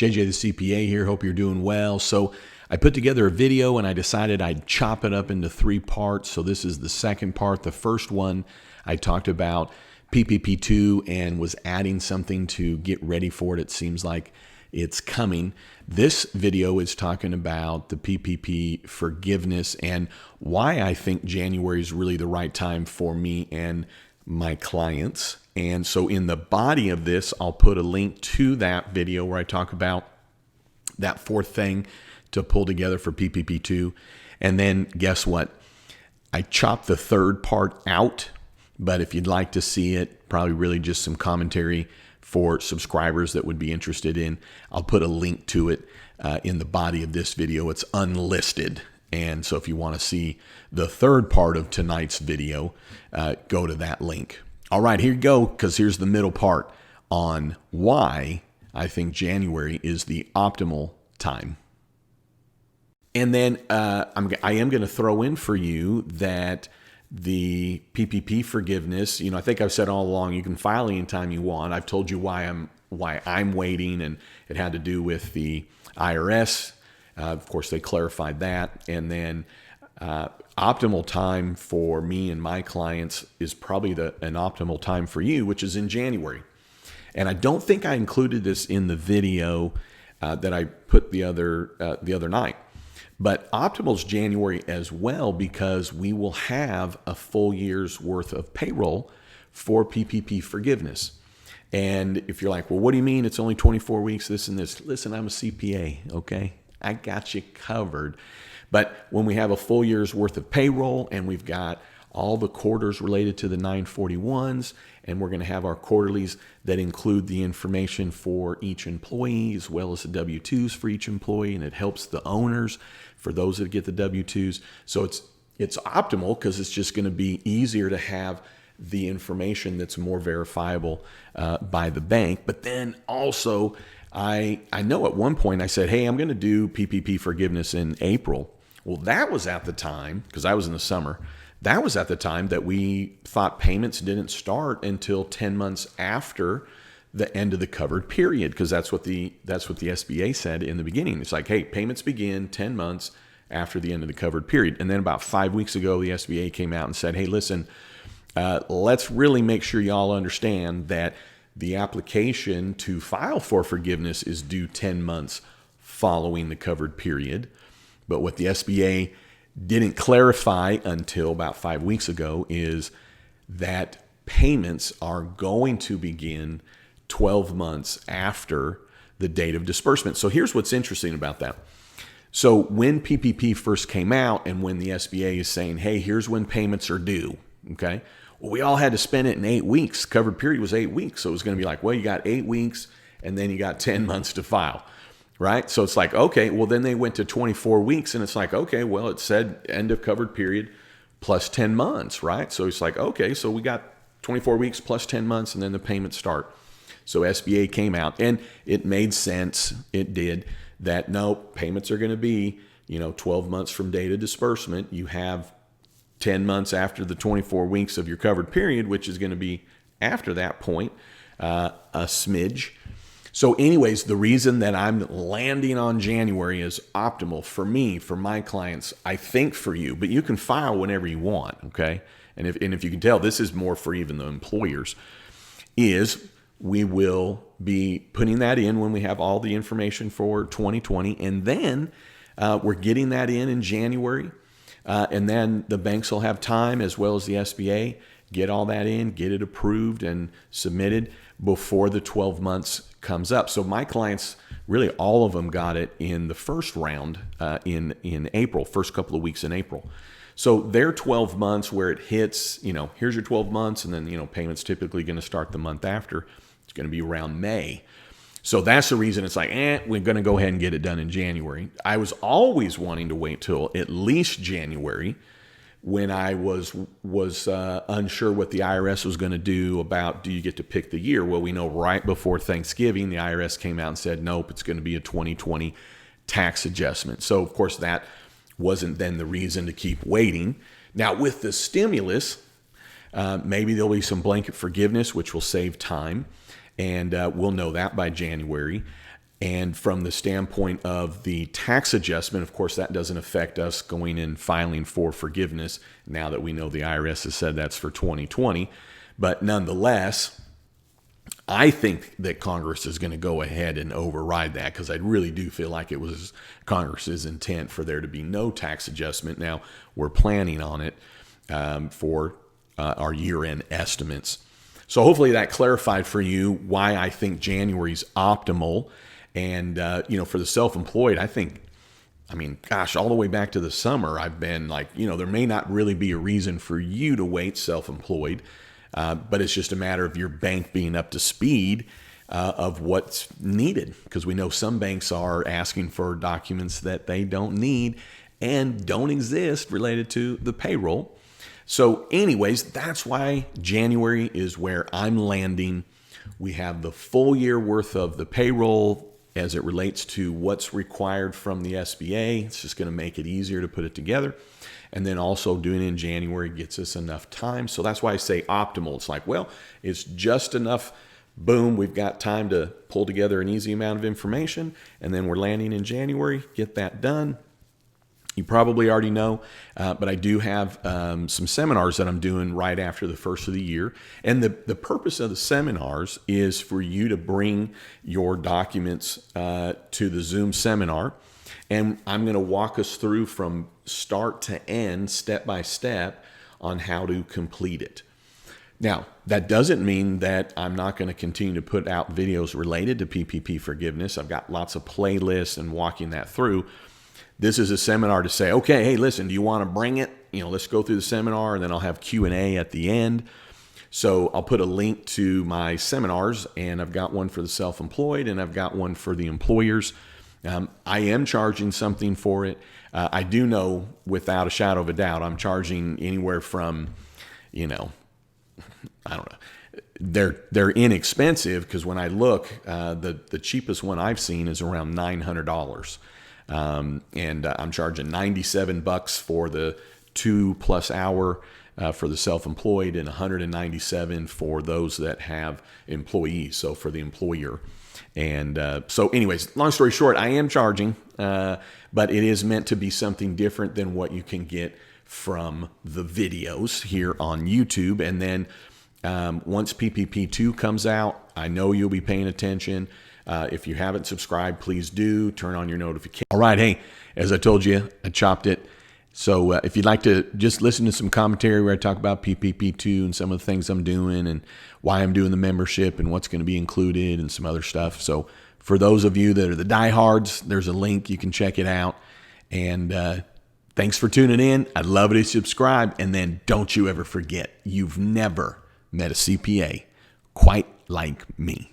JJ the CPA here. Hope you're doing well. So I put together a video and I decided I'd chop it up into 3 parts. So this is the second part. The first one, I talked about PPP2 and was adding something to get ready for it. It seems like it's coming. This video is talking about the PPP forgiveness and why I think January is really the right time for me and my clients. And so in the body of this, I'll put a link to that video where I talk about that fourth thing to pull together for PPP2. And then guess what? I chopped the third part out, but if you'd like to see it, probably really just some commentary for subscribers that would be interested in, I'll put a link to it in the body of this video. It's unlisted. And so if you want to see the third part of tonight's video, go to that link. All right, here you go, because here's the middle part on why I think January is the optimal time. And then I am going to throw in for you that the PPP forgiveness, I think I've said all along, you can file anytime you want. I've told you why I'm waiting, and it had to do with the IRS. Of course, they clarified that. And then optimal time for me and my clients is probably an optimal time for you, which is in January. And I don't think I included this in the video that I put the other night. But optimal is January as well, because we will have a full year's worth of payroll for PPP forgiveness. And if you're like, well, what do you mean it's only 24 weeks, this and this? Listen, I'm a CPA, okay? I got you covered. But when we have a full year's worth of payroll and we've got all the quarters related to the 941s, and we're going to have our quarterlies that include the information for each employee as well as the W-2s for each employee, and it helps the owners for those that get the W-2s. So it's optimal because it's just going to be easier to have the information that's more verifiable by the bank. But then also, I know at one point I said, hey, I'm going to do PPP forgiveness in April. Well, that was at the time, because I was in the summer, that was at the time that we thought payments didn't start until 10 months after the end of the covered period, because that's what the SBA said in the beginning. It's like, hey, payments begin 10 months after the end of the covered period. And then about 5 weeks ago, the SBA came out and said, hey, listen, let's really make sure y'all understand that the application to file for forgiveness is due 10 months following the covered period. But what the SBA didn't clarify until about 5 weeks ago is that payments are going to begin 12 months after the date of disbursement. So here's what's interesting about that. So when PPP first came out and when the SBA is saying, hey, here's when payments are due, okay? Well, we all had to spend it in 8 weeks. Covered period was 8 weeks. So it was going to be like, well, you got 8 weeks and then you got 10 months to file, right? So it's like, okay, well, then they went to 24 weeks and it's like, okay, well, it said end of covered period plus 10 months, right? So it's like, okay, so we got 24 weeks plus 10 months and then the payments start. So SBA came out and it made sense. It did that. No, payments are going to be, 12 months from date of disbursement. You have 10 months after the 24 weeks of your covered period, which is going to be after that point, a smidge. So anyways, the reason that I'm landing on January is optimal for me, for my clients, I think for you, but you can file whenever you want, okay? And if you can tell, this is more for even the employers, is we will be putting that in when we have all the information for 2020, and then we're getting that in January, and then the banks will have time, as well as the SBA, get all that in, get it approved and submitted before the 12 months comes up. So my clients, really all of them got it in the first round in April, first couple of weeks in April. So their 12 months where it hits, here's your 12 months, and then, payments typically going to start the month after. It's going to be around May. So that's the reason it's like, we're going to go ahead and get it done in January. I was always wanting to wait till at least January when I was unsure what the IRS was going to do about, do you get to pick the year? Well, we know right before Thanksgiving, the IRS came out and said, nope, it's going to be a 2020 tax adjustment. So, of course, that wasn't then the reason to keep waiting. Now, with the stimulus, maybe there'll be some blanket forgiveness, which will save time, and we'll know that by January. And from the standpoint of the tax adjustment, of course, that doesn't affect us going and filing for forgiveness now that we know the IRS has said that's for 2020. But nonetheless, I think that Congress is going to go ahead and override that, because I really do feel like it was Congress's intent for there to be no tax adjustment. Now, we're planning on it for our year-end estimates. So hopefully that clarified for you why I think January is optimal. And, for the self-employed, I mean, gosh, all the way back to the summer, I've been like, there may not really be a reason for you to wait self-employed, but it's just a matter of your bank being up to speed of what's needed. Because we know some banks are asking for documents that they don't need and don't exist related to the payroll. So anyways, that's why January is where I'm landing. We have the full year worth of the payroll as it relates to what's required from the SBA. It's just going to make it easier to put it together. And then also doing it in January gets us enough time. So that's why I say optimal. It's like, well, it's just enough. Boom, we've got time to pull together an easy amount of information. And then we're landing in January, get that done. You probably already know, but I do have some seminars that I'm doing right after the first of the year. And the purpose of the seminars is for you to bring your documents to the Zoom seminar. And I'm going to walk us through from start to end, step by step, on how to complete it. Now, that doesn't mean that I'm not going to continue to put out videos related to PPP forgiveness. I've got lots of playlists and walking that through. This is a seminar to say, okay, hey, listen, do you want to bring it? Let's go through the seminar, and then I'll have Q&A at the end. So I'll put a link to my seminars, and I've got one for the self-employed, and I've got one for the employers. I am charging something for it. I do know without a shadow of a doubt, I'm charging anywhere from, I don't know. They're inexpensive, because when I look, the cheapest one I've seen is around $900. And I'm charging $97 for the 2+ hour for the self-employed, and $197 for those that have employees, so for the employer. And so anyways, long story short, I am charging, but it is meant to be something different than what you can get from the videos here on YouTube. And then once PPP2 comes out, I know you'll be paying attention. If you haven't subscribed, please do. Turn on your notifications. All right, hey, as I told you, I chopped it. So if you'd like to just listen to some commentary where I talk about PPP2 and some of the things I'm doing and why I'm doing the membership and what's going to be included and some other stuff. So for those of you that are the diehards, there's a link. You can check it out. And thanks for tuning in. I'd love it if you subscribe. And then don't you ever forget, you've never met a CPA quite like me.